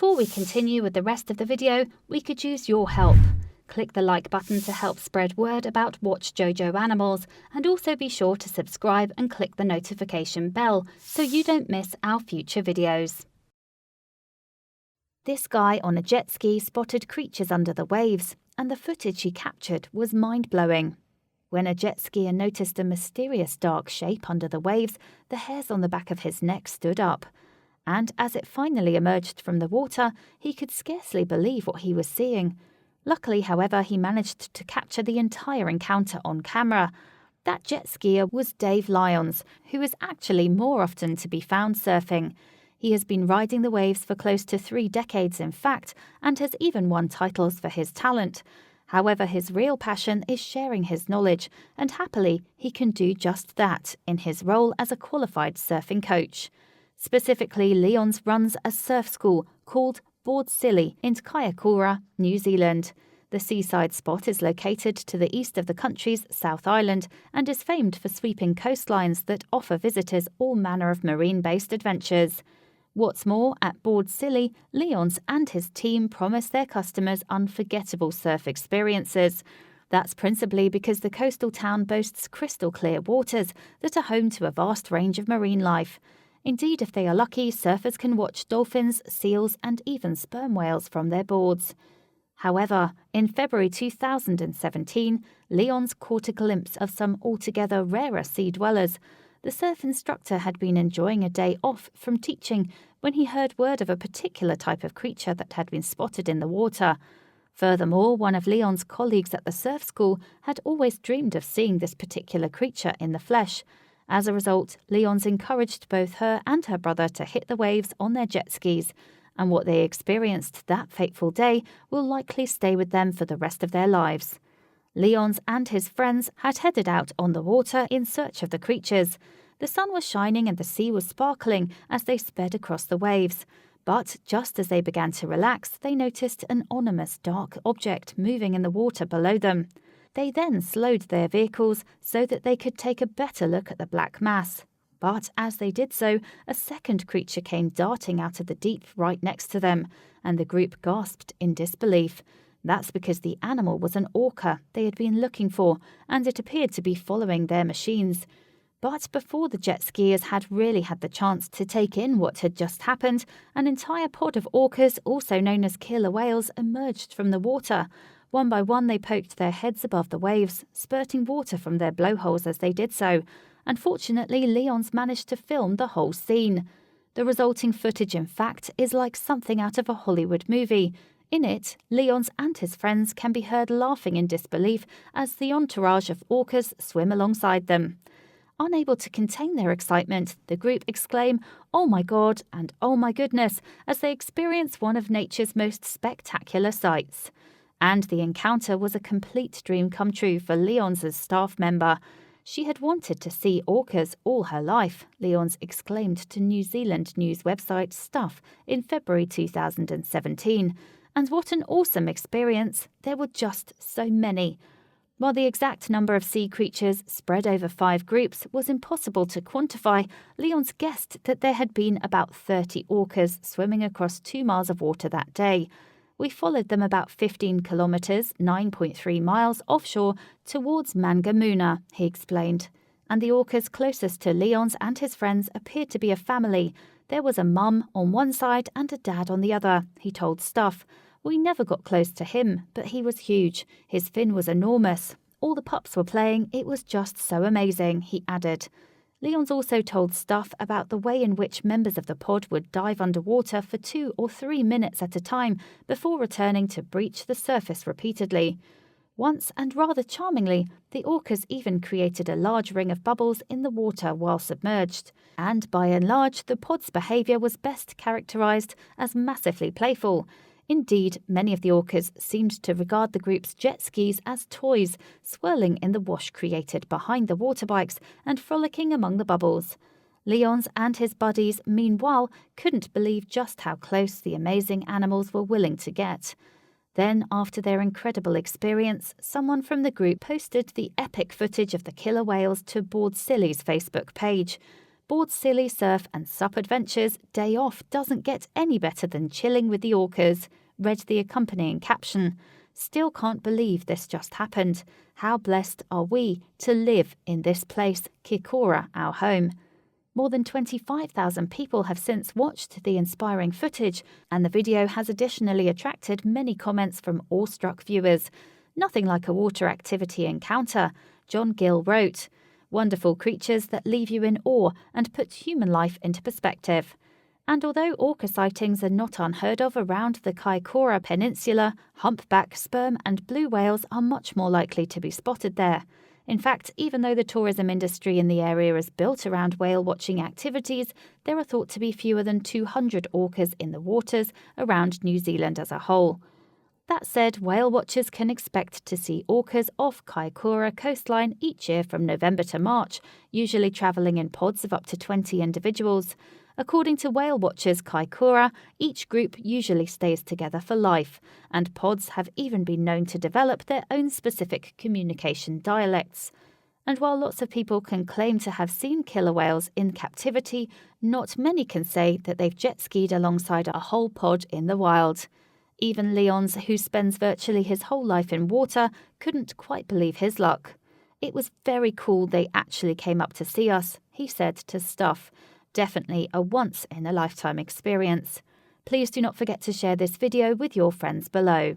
Before we continue with the rest of the video, we could use your help. Click the like button to help spread word about watchJojo animals, and also be sure to subscribe and click the notification bell so you don't miss our future videos. This guy on a jet ski spotted creatures under the waves, and the footage he captured was mind-blowing. When a jet skier noticed a mysterious dark shape under the waves, the hairs on the back of his neck stood up. And as it finally emerged from the water, he could scarcely believe what he was seeing. Luckily, however, he managed to capture the entire encounter on camera. That jet skier was Dave Lyons, who is actually more often to be found surfing. He has been riding the waves for close to 3 decades, in fact, and has even won titles for his talent. However, his real passion is sharing his knowledge, and happily, he can do just that in his role as a qualified surfing coach. Specifically, Lyons runs a surf school called Board Silly in Kaikoura, New Zealand. The seaside spot is located to the east of the country's South Island and is famed for sweeping coastlines that offer visitors all manner of marine-based adventures. What's more, at Board Silly, Lyons and his team promise their customers unforgettable surf experiences. That's principally because the coastal town boasts crystal clear waters that are home to a vast range of marine life. Indeed, if they are lucky, surfers can watch dolphins, seals, and even sperm whales from their boards. However, in February 2017, Lyons caught a glimpse of some altogether rarer sea dwellers. The surf instructor had been enjoying a day off from teaching when he heard word of a particular type of creature that had been spotted in the water. Furthermore, one of Lyons' colleagues at the surf school had always dreamed of seeing this particular creature in the flesh. As a result, Lyons encouraged both her and her brother to hit the waves on their jet skis, and what they experienced that fateful day will likely stay with them for the rest of their lives. Lyons and his friends had headed out on the water in search of the creatures. The sun was shining and the sea was sparkling as they sped across the waves. But just as they began to relax, they noticed an ominous dark object moving in the water below them. They then slowed their vehicles so that they could take a better look at the black mass. But as they did so, a second creature came darting out of the deep right next to them, and the group gasped in disbelief. That's because the animal was an orca they had been looking for, and it appeared to be following their machines. But before the jet skiers had really had the chance to take in what had just happened, an entire pod of orcas, also known as killer whales, emerged from the water. One by one, they poked their heads above the waves, spurting water from their blowholes as they did so. Unfortunately, Lyons managed to film the whole scene. The resulting footage, in fact, is like something out of a Hollywood movie. In it, Lyons and his friends can be heard laughing in disbelief as the entourage of orcas swim alongside them. Unable to contain their excitement, the group exclaim, "Oh my God," and "Oh my goodness," as they experience one of nature's most spectacular sights. And the encounter was a complete dream come true for Lyons' staff member. She had wanted to see orcas all her life, Lyons exclaimed to New Zealand news website Stuff in February 2017. And what an awesome experience. There were just so many. While the exact number of sea creatures spread over 5 groups was impossible to quantify, Lyons guessed that there had been about 30 orcas swimming across 2 miles of water that day. We followed them about 15 kilometres, 9.3 miles offshore towards Mangamuna, he explained. And the orcas closest to Lyons and his friends appeared to be a family. There was a mum on one side and a dad on the other, he told Stuff. We never got close to him, but he was huge. His fin was enormous. All the pups were playing. It was just so amazing, he added. Lyons also told Stuff about the way in which members of the pod would dive underwater for 2 or 3 minutes at a time before returning to breach the surface repeatedly. Once, and rather charmingly, the orcas even created a large ring of bubbles in the water while submerged. And by and large, the pod's behaviour was best characterised as massively playful. Indeed, many of the orcas seemed to regard the group's jet skis as toys, swirling in the wash created behind the water bikes and frolicking among the bubbles. Lyons and his buddies, meanwhile, couldn't believe just how close the amazing animals were willing to get. Then, after their incredible experience, someone from the group posted the epic footage of the killer whales to Board Silly's Facebook page. Board silly surf and sup adventures, day off doesn't get any better than chilling with the orcas, read the accompanying caption. Still can't believe this just happened. How blessed are we to live in this place, Kikora, our home. More than 25,000 people have since watched the inspiring footage, and the video has additionally attracted many comments from awestruck viewers. Nothing like a water activity encounter, John Gill wrote. Wonderful creatures that leave you in awe and put human life into perspective. And although orca sightings are not unheard of around the Kaikoura Peninsula, humpback, sperm and blue whales are much more likely to be spotted there. In fact, even though the tourism industry in the area is built around whale-watching activities, there are thought to be fewer than 200 orcas in the waters around New Zealand as a whole. That said, whale watchers can expect to see orcas off Kaikoura coastline each year from November to March, usually travelling in pods of up to 20 individuals. According to whale watchers Kaikoura, each group usually stays together for life, and pods have even been known to develop their own specific communication dialects. And while lots of people can claim to have seen killer whales in captivity, not many can say that they've jet skied alongside a whole pod in the wild. Even Leons, who spends virtually his whole life in water, couldn't quite believe his luck. "It was very cool they actually came up to see us," he said to Stuff. "Definitely a once-in-a-lifetime experience." Please do not forget to share this video with your friends below.